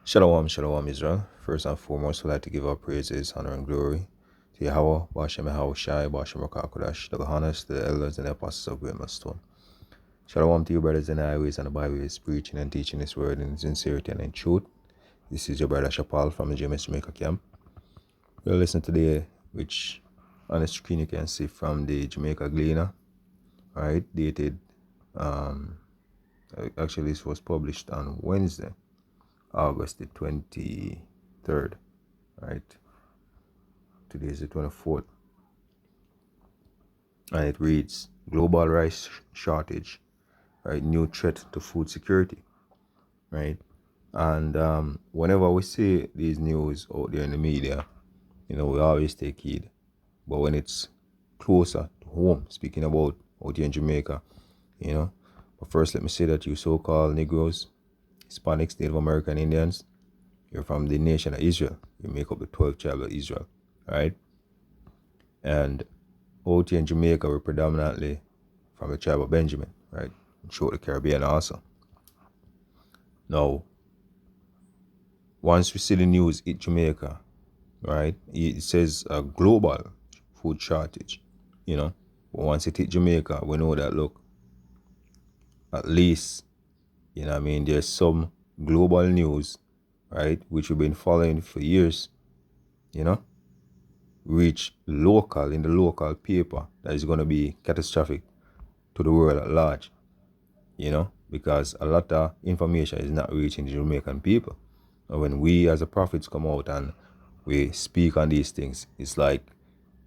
Shalom, shalom, Israel. First and foremost, we'd like to give our praises, honor, and glory to Yahweh, Bashem Yahweh Shai, Bashem Rakakodash, the Lahanas, the elders and the apostles of Great Stone. Shalom to you, brothers in the highways and the byways, preaching and teaching this word in sincerity and in truth. This is your brother Shapal from the GMS Jamaica camp. We'll listen today, which on the screen you can see from the Jamaica Gleaner, right? Dated, actually, this was published on Wednesday, August the 23rd, right? Today is the 24th. And it reads, Global rice shortage, right? New threat to food security, right? And whenever we see these news out there in the media, we always take heed. But when it's closer to home, speaking about out here in Jamaica, But first, let me say that you so-called Negroes, Hispanics, Native American Indians, you're from the nation of Israel. You make up the 12th tribe of Israel, right? And out here in Jamaica, we're predominantly from the tribe of Benjamin, right? Throughout the Caribbean also. Now, once we see the news in Jamaica, right, it says a global food shortage, But once it hit Jamaica, we know that, look, at least, there's some global news, right, which we've been following for years, reach local, in the local paper, that is going to be catastrophic to the world at large, because a lot of information is not reaching the Jamaican people. And when we as the prophets come out and we speak on these things, it's like,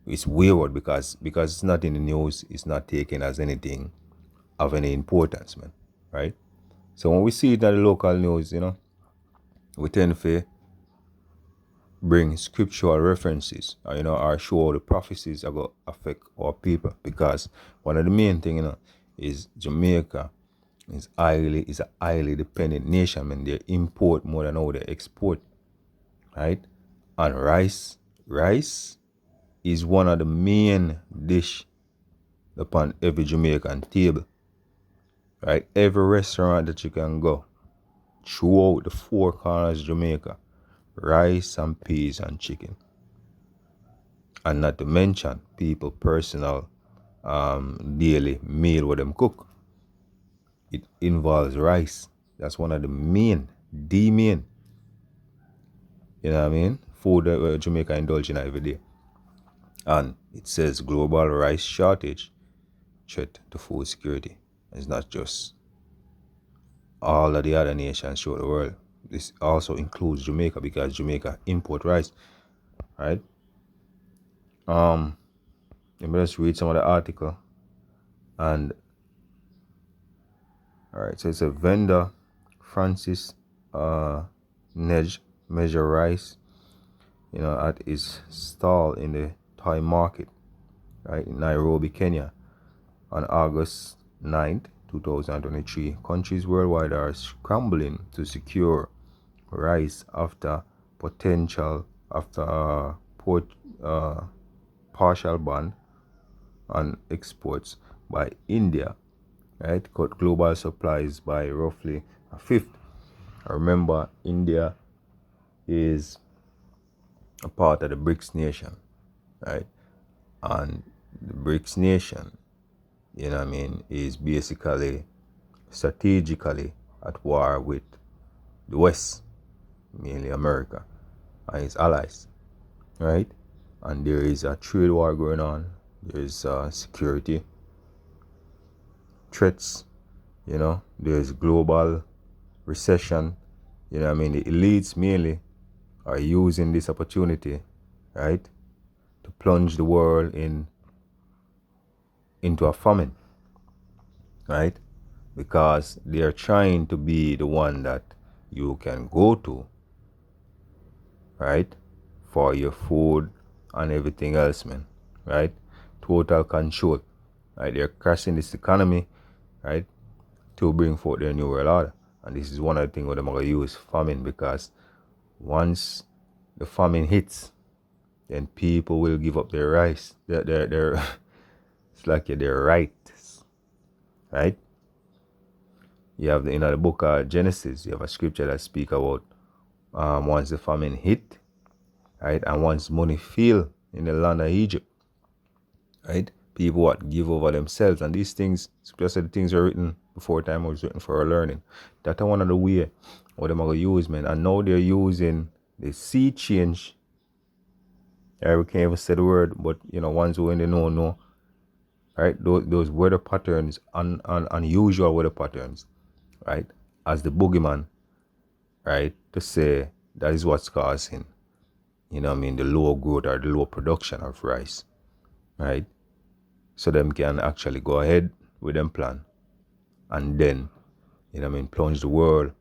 it's wayward because it's not in the news, it's not taken as anything of any importance, man, right? So when we see it in the local news, we tend to bring scriptural references, or show how the prophecies are going to affect our people. Because one of the main things, is Jamaica is a highly dependent nation, man. They import more than how they export, right? And rice is one of the main dish upon every Jamaican table, right? Every restaurant that you can go throughout the four corners of Jamaica, rice and peas and chicken. And not to mention people personal daily meal with them cook. It involves rice. That's one of the main, food that Jamaica indulge in every day. And it says global rice shortage threat to food security. It's not just all of the other nations throughout the world. This also includes Jamaica because Jamaica import rice, right? Let me just read some of the article. And all right, so it's a vendor, Francis Nedge, measure rice, at his stall in the Thai market, right, in Nairobi, Kenya, on August 9th, 2023. Countries worldwide are scrambling to secure rice after partial ban on exports by India, right, cut global supplies by roughly a fifth. Remember, India is a part of the BRICS nation, right? And the BRICS nation, is basically strategically at war with the West, mainly America, and its allies, right? And there is a trade war going on. There is security threats, there's global recession, the elites mainly are using this opportunity, right, to plunge the world into a famine, right, because they are trying to be the one that you can go to, right, for your food and everything else, man, right? Total control, right? They're crashing this economy, right, to bring forth their new world order. And this is one of the things where they're going to use famine, because once the famine hits, then people will give up their rights. Their it's like their rights, right? You have in the book of Genesis, you have a scripture that speak about once the famine hit, right, and once money failed in the land of Egypt, right, people what give over themselves, and these things, just the things are written before time was written for our learning. That's one of the way what them are gonna use, man. And now they're using the sea change. We can't even say the word, but ones who in the know, right? Those weather patterns, unusual weather patterns, right? As the boogeyman, right? To say that is what's causing, the low growth or the low production of rice, right? So them can actually go ahead with them plan and then, plunge the world,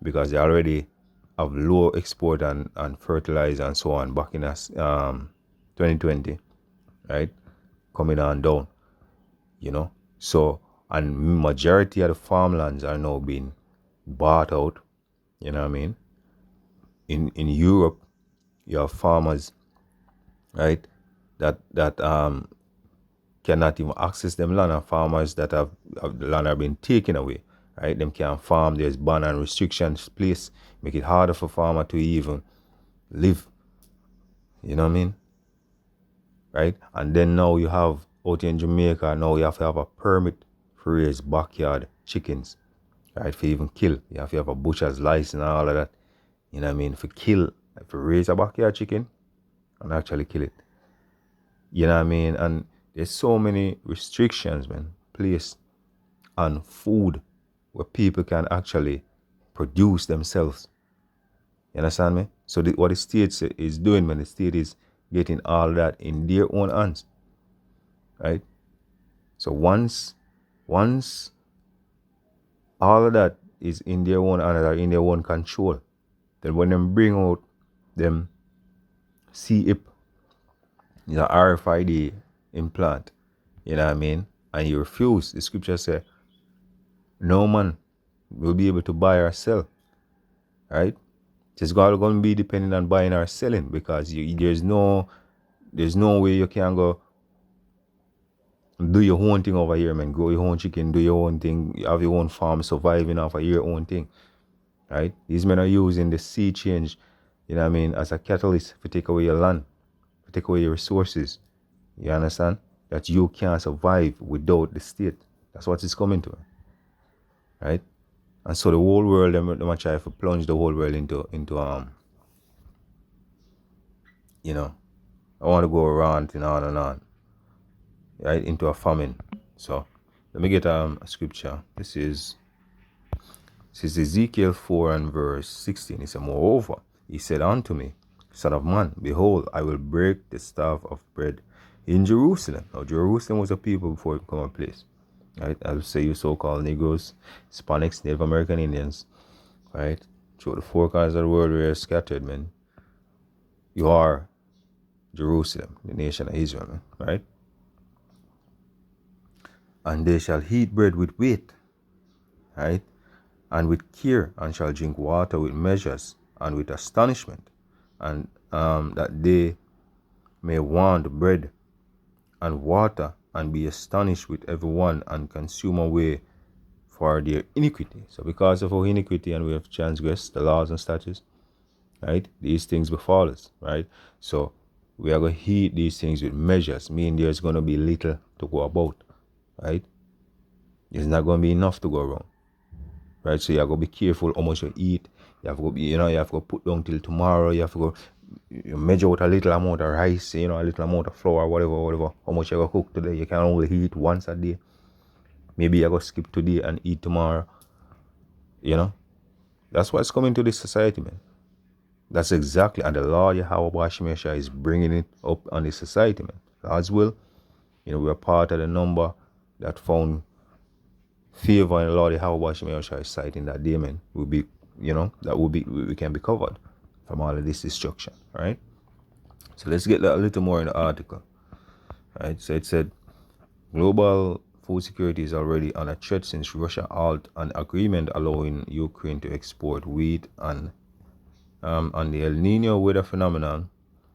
because they already have low export and fertilizer and so on back in 2020, right? Coming on down, So, and majority of the farmlands are now being bought out, In Europe, you have farmers, right, that cannot even access them land, and farmers that have the land are being taken away, right? Them can't farm. There's ban and restrictions placed, make it harder for farmer to even live. You know what I mean? Right? And then now you have out in Jamaica, now you have to have a permit for raise backyard chickens, right? For even kill. You have to have a butcher's license and all of that. You know what I mean? For kill, for raise a backyard chicken and actually kill it. You know what I mean? And there's so many restrictions, man, placed on food where people can actually produce themselves. You understand me? So what the state is doing, man, the state is getting all that in their own hands, right? So once all of that is in their own hands or in their own control, then when them bring out them CIP, RFID implant, you know what I mean, and you refuse, the scripture say, no man will be able to buy or sell, right? It's going to be depending on buying or selling, because there's no way you can go do your own thing over here, man. Grow your own chicken, do your own thing, you have your own farm, surviving off of your own thing, right? These men are using the sea change, as a catalyst to take away your land, to take away your resources. You understand? That you can't survive without the state. That's what it's coming to, right? And so the whole world, them are trying to plunge the whole world into I want to go around and on, right, into a famine. So let me get a scripture. This is Ezekiel 4 and verse 16. It says, moreover, he said unto me, Son of man, behold, I will break the staff of bread in Jerusalem. Now, Jerusalem was a people before it became a place, right? I'll say you so-called Negroes, Hispanics, Native American Indians, right? Through the four corners of the world where you're scattered, man. You are Jerusalem, the nation of Israel, man, right? And they shall eat bread with weight, right? And with care, and shall drink water with measures, and with astonishment, and that they may want bread and water, and be astonished with every one, and consume away for their iniquity. So because of our iniquity, and we have transgressed the laws and statutes, right, these things befall us, right? So we are going to eat these things with measures, meaning there's going to be little to go about, right? There's not going to be enough to go around, right? So you have to be careful how much you eat. You have to be, you have to put down till tomorrow. You have to go measure out a little amount of rice, a little amount of flour, whatever. How much you have to cook today. You can only eat once a day. Maybe you have to skip today and eat tomorrow. That's what's coming to this society, man. That's exactly, and the Lord Yahweh Shemesha is bringing it up on this society, man. God's will, we're part of the number that found favor in the Lord Yahweh Shemesha sight in that day, man. Will be, that will be, we can be covered from all of this destruction, right? So let's get a little more in the article, right? So it said, global food security is already under threat since Russia halted an agreement allowing Ukraine to export wheat and the El Nino weather phenomenon,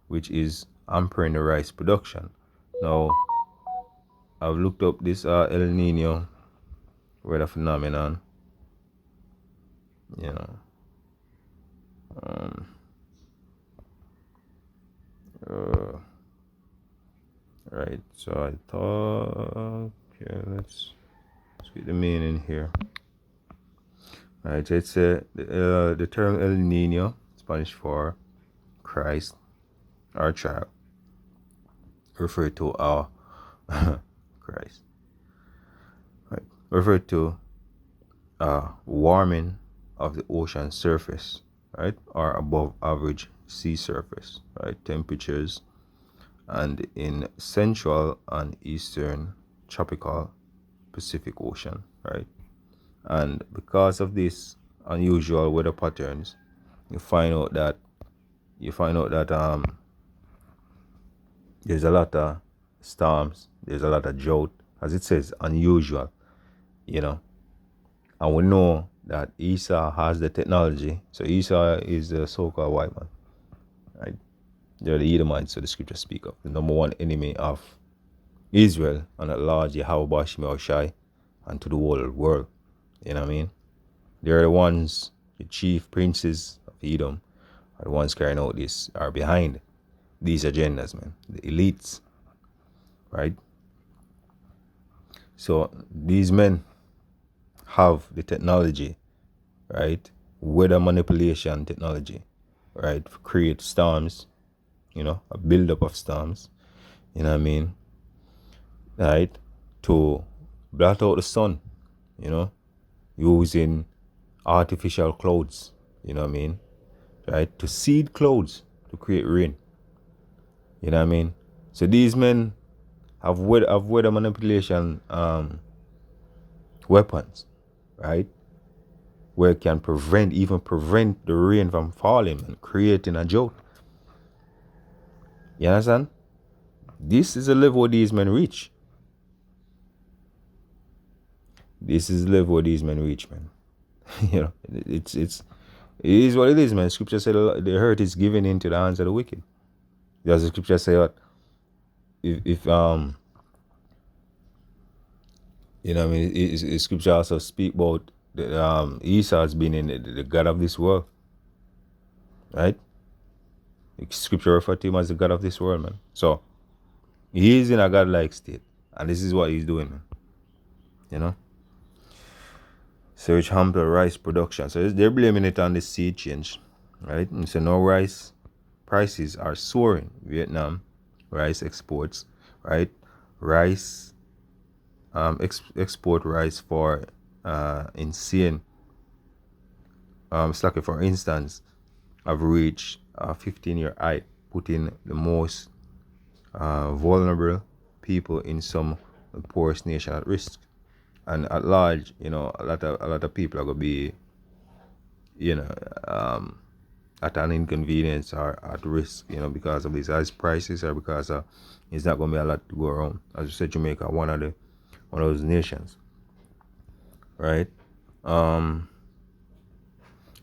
which is hampering the rice production. Now, I've looked up this El Nino weather phenomenon. Right, so I thought, okay, let's get the meaning here. Right, so it's the term El Nino, Spanish for Christ, our child, refer to our Christ, right? Refer to warming of the ocean surface, right, or above average sea surface, right, temperatures, and in central and eastern tropical Pacific Ocean, right? And because of these unusual weather patterns, you find out that there's a lot of storms, there's a lot of drought, as it says, unusual, you know. And we know that Esau has the technology. So Esau is the so-called white man, right? They're the Edomites, so the scriptures speak of the number one enemy of Israel, and at large Yahweh Bashim Shai, and to the whole world. You know what I mean? They're the ones, the chief princes of Edom, are the ones carrying out this, are behind these agendas, man. The elites, right? So these men have the technology, right? Weather manipulation technology, right? To create storms, a buildup of storms, you know what I mean? Right? To blot out the sun, using artificial clouds, you know what I mean? Right? To seed clouds to create rain, you know what I mean? So these men have weather manipulation weapons, right? Where it can even prevent the rain from falling and creating a drought. You understand? This is the level where these men reach. This is the level where these men reach, man. It is what it is, man. Scripture said the hurt is given into the hands of the wicked. Does the scripture say what? If you know what I mean, scripture also speak about the, Esau has been in the God of this world, right? Scripture refer to him as the God of this world, man. So he is in a godlike state, and this is what he's doing, man. You know, so which hamper rice production. So they're blaming it on the sea change, right? And so now rice prices are soaring. Vietnam rice exports, right? Rice export rice for insane. Slacking, for instance, have reached a 15-year high, putting the most vulnerable people in some of the poorest nation at risk. And at large, a lot of people are gonna be, at an inconvenience or at risk, because of these high prices, or because it's not gonna be a lot to go around. As you said, Jamaica, one of those nations, right?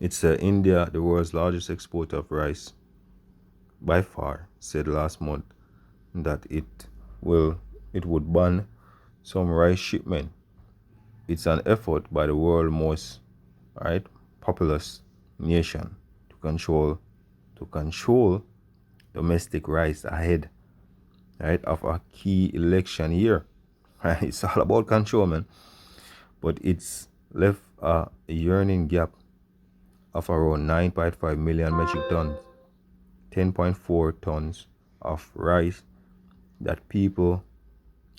It's India, the world's largest exporter of rice, by far, said last month that it would ban some rice shipment. It's an effort by the world's most populous nation to control domestic rice ahead of a key election year. Right? It's all about control, man. But it's left a yearning gap of around 9.5 million metric tons, 10.4 tons of rice that people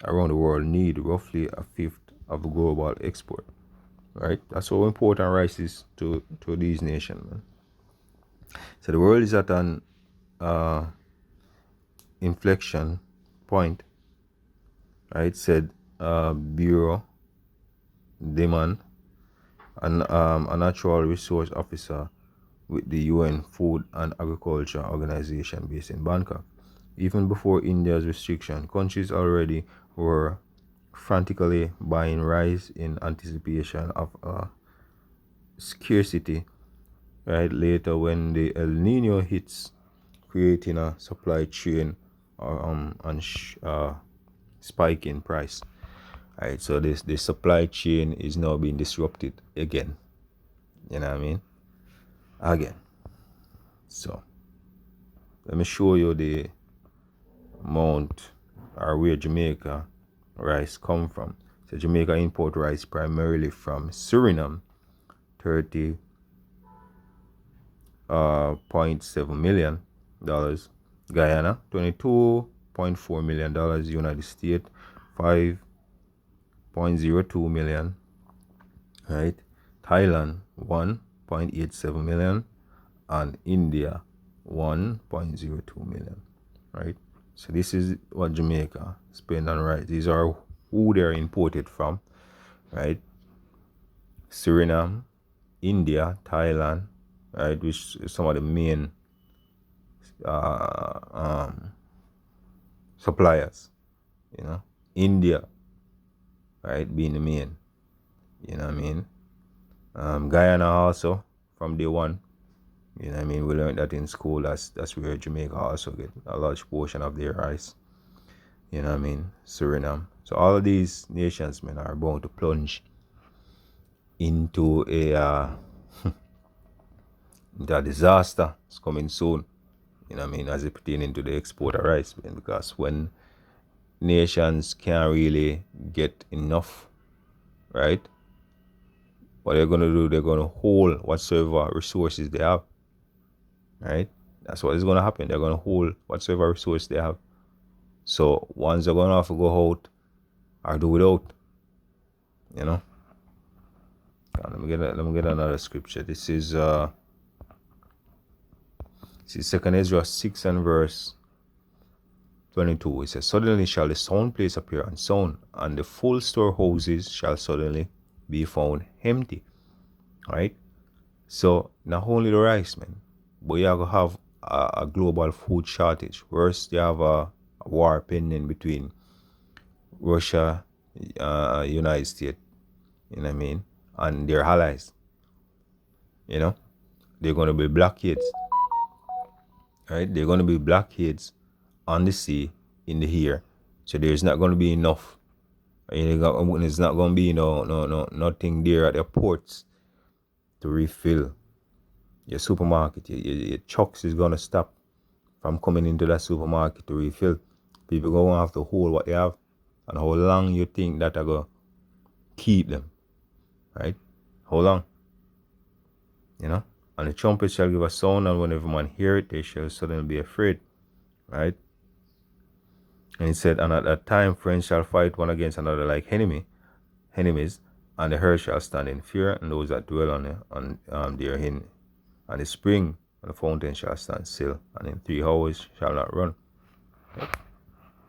around the world need, roughly a fifth of the global export. Right? That's how important rice is to these nations, man. So the world is at an inflection point, right? Said Bureau Deman, a natural resource officer with the UN Food and Agriculture Organization based in Bangkok. Even before India's restriction, countries already were frantically buying rice in anticipation of scarcity, right, later when the El Nino hits, creating a supply chain and spike in price. Right, so this supply chain is now being disrupted again. You know what I mean? Again. So let me show you the amount or where Jamaica rice come from. So Jamaica import rice primarily from Suriname, $30.7 million. Guyana, $22.4 million. United States, $5.02 million. Right? Thailand, $1.87 million. And India, $1.02 million. Right? So this is what Jamaica spend on rice. These are who they're imported from, right? Suriname, India, Thailand, right, which is some of the main suppliers, India, right, being the main, you know what I mean? Guyana also from day one, you know what I mean? We learned that in school. That's where Jamaica also get a large portion of their rice, you know what I mean? Suriname. So all of these nations, man, are bound to plunge into a disaster. It's coming soon, you know what I mean, as it pertaining to the export of rice, man, because when nations can't really get enough, right, what they're going to do, they're going to hold whatsoever resources they have, right? That's what is going to happen. They're going to hold whatsoever resource they have. So ones are going to have to go out or do without, you know. Let me get another scripture. This is 2 Ezra 6 and verse 22. It says, "Suddenly shall the sound place appear unsound, and the full storehouses shall suddenly be found empty." Right? So not only the rice, man, but you have to have a global food shortage. Worse, you have a war pending between Russia, United States, you know what I mean, and their allies. You know, they're going to be blockades, right? They're going to be blockades on the sea, in the air. So there's not going to be enough. There's not going to be nothing there at the ports to refill your supermarket. Your trucks is going to stop from coming into that supermarket to refill. People going to have to hold what they have. And how long you think that are going to keep them, right? How long? You know? And the trumpet shall give a sound, and when every man hear it, they shall suddenly be afraid, right? And he said, "And at that time friends shall fight one against another like enemies, and the earth shall stand in fear, and those that dwell therein, and the spring and the fountain shall stand still, and in 3 hours shall not run."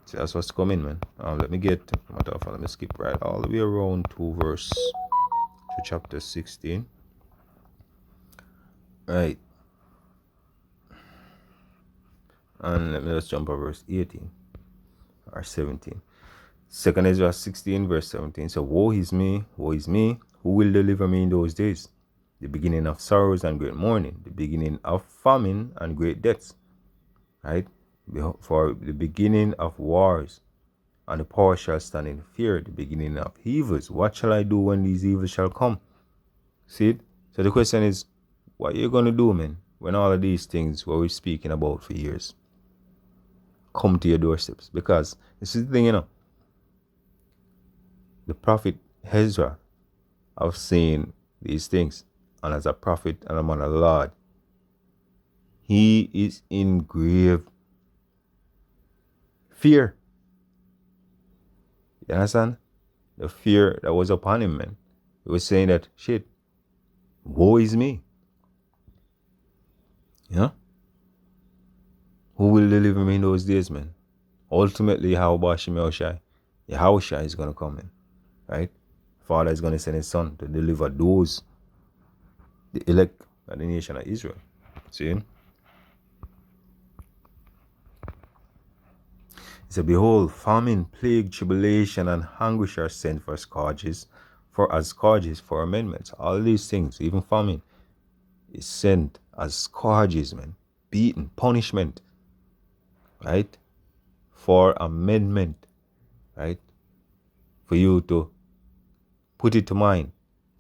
So that's what's coming, man. Let me skip right all the way around to chapter 16. Right. And let me just jump over verse 18 or 17. 2 Ezra 16 verse 17. So, woe is me, who will deliver me in those days? The beginning of sorrows and great mourning, the beginning of famine and great deaths. Right? For the beginning of wars, and the power shall stand in fear, the beginning of evils. What shall I do when these evils shall come? See it? So the question is, what are you going to do, man, when all of these things what we're speaking about for years come to your doorsteps? Because this is the thing, the prophet Ezra have seen these things, and as a prophet and a man of the Lord, he is in grave fear. You understand? The fear that was upon him, man. He was saying that, shit, woe is me. Yeah? Who will deliver me in those days, man? Ultimately, Yahushua is going to come in, right? Father is going to send his son to deliver those, the elect of the nation of Israel. See? He said, "Behold, famine, plague, tribulation, and anguish are sent for scourges, for amendments." All these things, even famine, is sent as scourges, man. Beaten, punishment, right? For amendment, right? For you to put it to mind,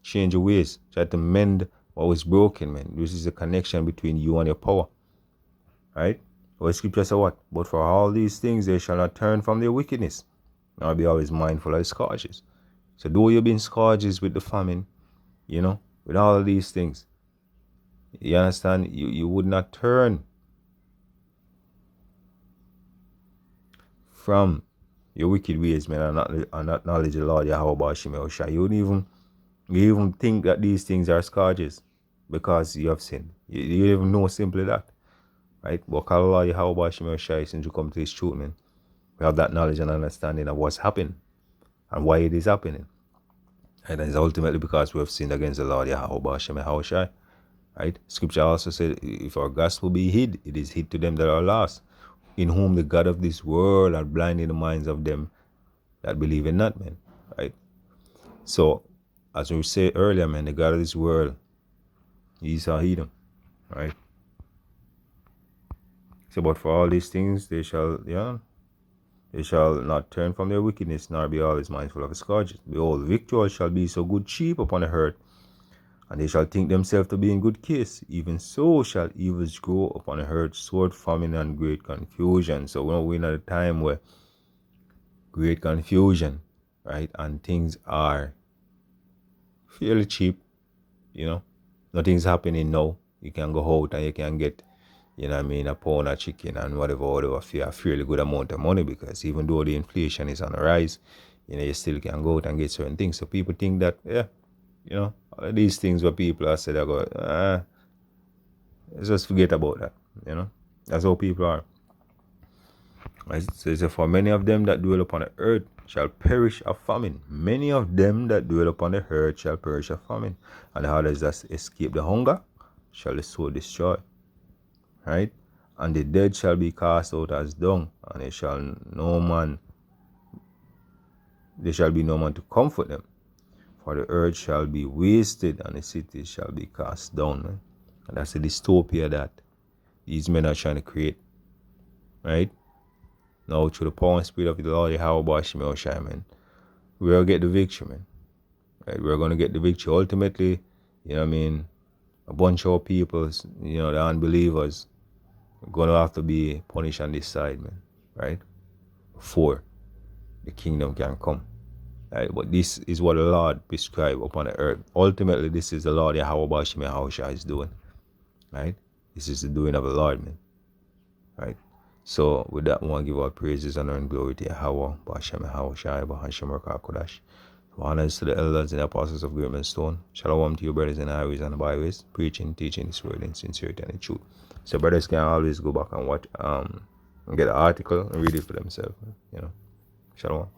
change your ways, try to mend what was broken, man. This is a connection between you and your power, right? Well, scripture says what? But for all these things they shall not turn from their wickedness, nor be always mindful of the scourges. So though you've been scourges with the famine, with all of these things, you understand, you would not turn from your wicked ways, man, and not acknowledge the Lord Yahweh Hashem Yahushua. You even think that these things are scourges because you have sinned. You even know simply that. Right? But call Allah Yahweh Hashem Yahushua, since you come to this truth, man, we have that knowledge and understanding of what's happening and why it is happening. And it's ultimately because we have sinned against the Lord Yahweh Hashem Yahushua. Right? Scripture also said, if our gospel be hid, it is hid to them that are lost, in whom the God of this world are blinding the minds of them that believe in not, man. Right? So, as we said earlier, man, the God of this world, he's a heathen. Right? So, but for all these things, they shall not turn from their wickedness, nor be always mindful of his scourges. Behold, victual shall be so good cheap upon the earth, and they shall think themselves to be in good case. Even so shall evils grow upon the earth, sword, famine, and great confusion. So we're in a time where great confusion, right? And things are fairly cheap, Nothing's happening now. You can go out and you can get, a pound of chicken and whatever for a fairly good amount of money, because even though the inflation is on the rise, you still can go out and get certain things. So people think that, all these things where people are said, let's just forget about that, That's how people are. Right? So for many of them that dwell upon the earth shall perish of famine. Many of them that dwell upon the earth shall perish of famine. And the others that escape the hunger shall the sword destroy. Right? And the dead shall be cast out as dung, and there shall be no man to comfort them. For the earth shall be wasted, and the cities shall be cast down. Man. And that's the dystopia that these men are trying to create. Right? Now, through the power and spirit of the Lord Yahweh Hashem Yahushua, man, we're going to get the victory, man. Right? We're going to get the victory. Ultimately, a bunch of people, the unbelievers, are going to have to be punished on this side, man. Right? Before the kingdom can come. Right? But this is what the Lord prescribed upon the earth. Ultimately, this is the Lord Yahweh Hashem Yahushua is doing. Right? This is the doing of the Lord, man. Right? So with that, I want to give all praises, honor, and glory to Yahweh, Ba'ashem Yahushua, Ba'ashem Rakah Kodash. Honors to the elders and the apostles of Great Stone. Shalom to you, brothers in the highways and the byways, preaching, teaching this word in sincerity and in truth. So brothers can always go back and watch, get the article and read it for themselves. Shalom.